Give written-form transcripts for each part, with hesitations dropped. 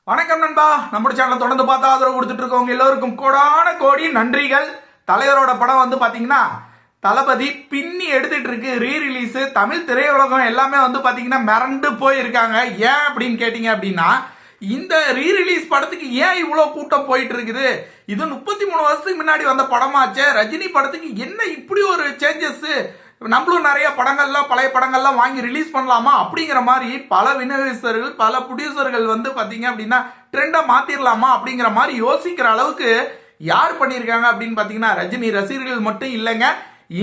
வணக்கம் நண்பா. நம்ம சேனலை தொடர்ந்து பார்த்து ஆதரவு கொடுத்துட்டு இருக்கவங்க எல்லோருக்கும் கோடான கோடி நன்றிகள். தலைவரோட படம் வந்து பாத்தீங்கன்னா தளபதி பின்னி எடுத்துட்டு இருக்கு. ரீ ரிலீஸ் தமிழ் திரையுலகம் எல்லாமே வந்து பாத்தீங்கன்னா மிரண்டு போயிருக்காங்க. ஏன் அப்படின்னு கேட்டீங்க அப்படின்னா, இந்த ரீ ரிலீஸ் படத்துக்கு ஏன் இவ்வளவு கூட்டம் போயிட்டு இருக்குது? இது 33 வருஷத்துக்கு முன்னாடி வந்த படமாச்சே. ரஜினி படத்துக்கு என்ன இப்படி ஒரு சேஞ்சஸ்? நம்மளும் நிறைய படங்கள்லாம் பழைய படங்கள்லாம் வாங்கி ரிலீஸ் பண்ணலாமா அப்படிங்கிற மாதிரி பல விநியோகஸ்தர்கள் பல ப்ரொடியூசர்கள் வந்து பாத்தீங்க அப்படின்னா ட்ரெண்டை மாத்திரலாமா அப்படிங்கிற மாதிரி யோசிக்கிற அளவுக்கு யார் பண்ணியிருக்காங்க அப்படின்னு பாத்தீங்கன்னா ரஜினி ரசிகர்கள் மட்டும் இல்லைங்க.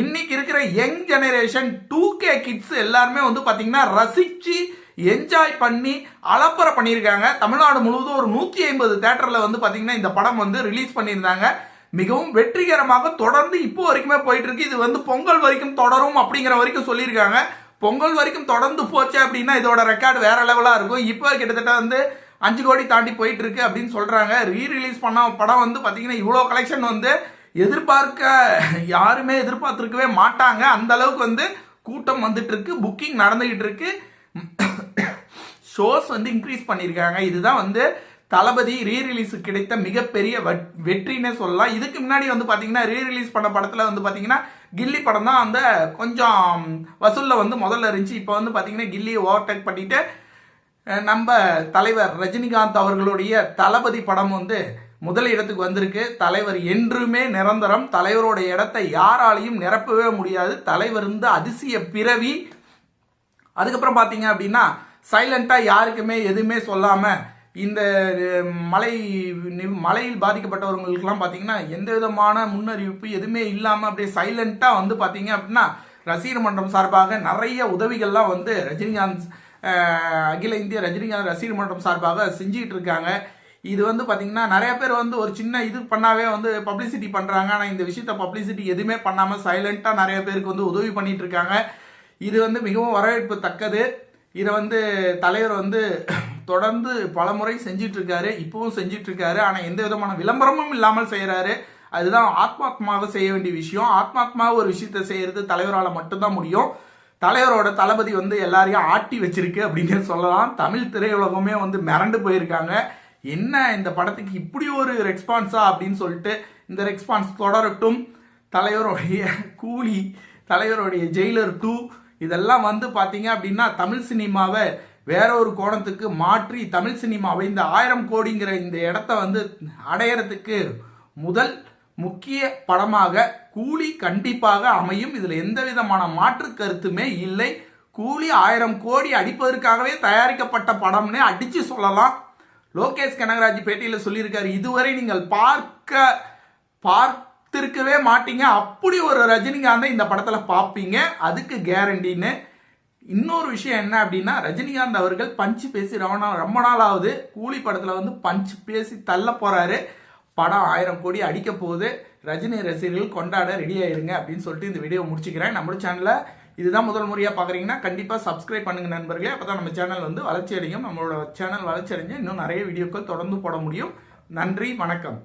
இன்னைக்கு இருக்கிற யங் ஜெனரேஷன் 2K கிட்ஸ் எல்லாருமே வந்து பாத்தீங்கன்னா ரசிச்சு என்ஜாய் பண்ணி அலப்பறை பண்ணியிருக்காங்க. தமிழ்நாடு முழுவதும் ஒரு 150 தியேட்டர்ல வந்து பாத்தீங்கன்னா இந்த படம் வந்து ரிலீஸ் பண்ணியிருந்தாங்க. மிகவும் வெற்றிகரமாக தொடர்ந்து இப்போ வரைக்குமே போயிட்டு இருக்கு. இது வந்து பொங்கல் வரைக்கும் தொடரும் அப்படிங்கிற வரைக்கும் சொல்லியிருக்காங்க. பொங்கல் வரைக்கும் தொடர்ந்து போச்சு அப்படின்னா இதோட ரெக்கார்டு வேற லெவலா இருக்கும். இப்போ கிட்டத்தட்ட வந்து 5 கோடி தாண்டி போயிட்டு இருக்கு அப்படின்னு சொல்றாங்க. ரீ ரிலீஸ் பண்ண படம் வந்து பாத்தீங்கன்னா இவ்வளோ கலெக்ஷன் வந்து யாருமே எதிர்பார்த்திருக்கவே மாட்டாங்க. அந்த அளவுக்கு வந்து கூட்டம் வந்துட்டு இருக்கு. புக்கிங் நடந்துகிட்டு இருக்கு. ஷோஸ் வந்து இன்க்ரீஸ் பண்ணியிருக்காங்க. இதுதான் வந்து தளபதி ரீ ரிலீஸ் கிடைத்த மிகப்பெரிய வெற்றினே சொல்லலாம். இதுக்கு முன்னாடி வந்து பாத்தீங்கன்னா ரீ ரிலீஸ் பண்ண படத்துல வந்து பாத்தீங்கன்னா கில்லி படம் தான் அந்த கொஞ்சம் வசூல்ல வந்து முதல்ல இருந்துச்சு. இப்போ வந்து பாத்தீங்கன்னா கில்லியை ஓவர்டேக் பண்ணிட்டு நம்ம தலைவர் ரஜினிகாந்த் அவர்களுடைய தளபதி படம் வந்து முதல் இடத்துக்கு வந்திருக்கு. தலைவர் என்றுமே நிரந்தரம். தலைவரோட இடத்தை யாராலையும் நிரப்பவே முடியாது. தலைவர் வந்து அதிசய பிறவி. அதுக்கப்புறம் பாத்தீங்க அப்படின்னா சைலண்டா யாருக்குமே எதுவுமே சொல்லாம இந்த மழையில் பாதிக்கப்பட்டவர்களுக்கெல்லாம் பார்த்தீங்கன்னா எந்த விதமான முன்னறிவிப்பு எதுவுமே இல்லாமல் அப்படியே சைலண்டாக வந்து பார்த்தீங்க அப்படின்னா ரசிகர் மன்றம் சார்பாக நிறைய உதவிகள்லாம் வந்து அகில இந்திய ரஜினிகாந்த் ரசிகர் மன்றம் சார்பாக செஞ்சுட்டு இருக்காங்க. இது வந்து பார்த்தீங்கன்னா நிறைய பேர் வந்து ஒரு சின்ன இது பண்ணாவே வந்து பப்ளிசிட்டி பண்ணுறாங்க. ஆனால் இந்த விஷயத்த பப்ளிசிட்டி எதுவுமே பண்ணாமல் சைலண்டாக நிறைய பேருக்கு வந்து உதவி பண்ணிட்டு இருக்காங்க. இது வந்து மிகவும் வரவேற்பு தக்கது. இதை வந்து தலைவர் வந்து தொடர்ந்து பல முறை செஞ்சிட்டு இருக்காரு. இப்பவும் செஞ்சிட்டு இருக்காரு. ஆனா எந்த விதமான விளம்பரமும் இல்லாமல் செய்யறாரு. அதுதான் ஆத்மாத்மாக செய்ய வேண்டிய விஷயம். ஆத்மாத்மாக ஒரு விஷயத்த செய்யறது தலைவரால் மட்டும்தான் முடியும். தலைவரோட தளபதி வந்து எல்லாரையும் ஆட்டி வச்சிருக்கு அப்படின்னு சொல்லலாம். தமிழ் திரையுலகமே வந்து மிரண்டு போயிருக்காங்க. என்ன இந்த படத்துக்கு இப்படி ஒரு ரெஸ்பான்ஸா அப்படின்னு சொல்லிட்டு இந்த ரெஸ்பான்ஸ் தொடரட்டும். தலைவருடைய கூலி, தலைவருடைய ஜெயிலர் 2 இதெல்லாம் வந்து பாத்தீங்க அப்படின்னா தமிழ் சினிமாவை வேற ஒரு கோணத்துக்கு மாற்றி தமிழ் சினிமாவை இந்த 1000 கோடிங்கிற இந்த இடத்த வந்து அடையறதுக்கு முதல் முக்கிய படமாக கூலி கண்டிப்பாக அமையும். இதுல எந்த விதமான மாற்று கருத்துமே இல்லை. கூலி 1000 கோடி அடிப்பதற்காகவே தயாரிக்கப்பட்ட படம்னு அடிச்சு சொல்லலாம். லோகேஷ் கனகராஜ் பேட்டியில சொல்லியிருக்காரு, இதுவரை நீங்கள் பார்த்திருக்கவே மாட்டீங்க, அப்படி ஒரு ரஜினிகாந்தை இந்த படத்துல பார்ப்பீங்க, அதுக்கு கேரண்டின்னு. இன்னொரு விஷயம் என்ன அப்படின்னா ரஜினிகாந்த் அவர்கள் பஞ்சு பேசி ரொம்ப நாள் ஆகுது. கூலி படத்துல வந்து பஞ்சு பேசி தள்ள போறாரு. படம் 1000 கோடி அடிக்க போகுது. ரஜினி ரசிகர்கள் கொண்டாட ரெடி ஆயிருங்க அப்படின்னு சொல்லிட்டு இந்த வீடியோ முடிச்சுக்கிறேன். நம்ம சேனல்ல இதுதான் முதல் முறையா பாக்குறீங்கன்னா கண்டிப்பா சப்ஸ்கிரைப் பண்ணுங்க நண்பர்களே. அப்பதான் நம்ம சேனல் வந்து வளர்ச்சி அடையும். நம்மளோட சேனல் வளர்ச்சி அடைஞ்சு இன்னும் நிறைய வீடியோக்கள் தொடர்ந்து போட முடியும். நன்றி, வணக்கம்.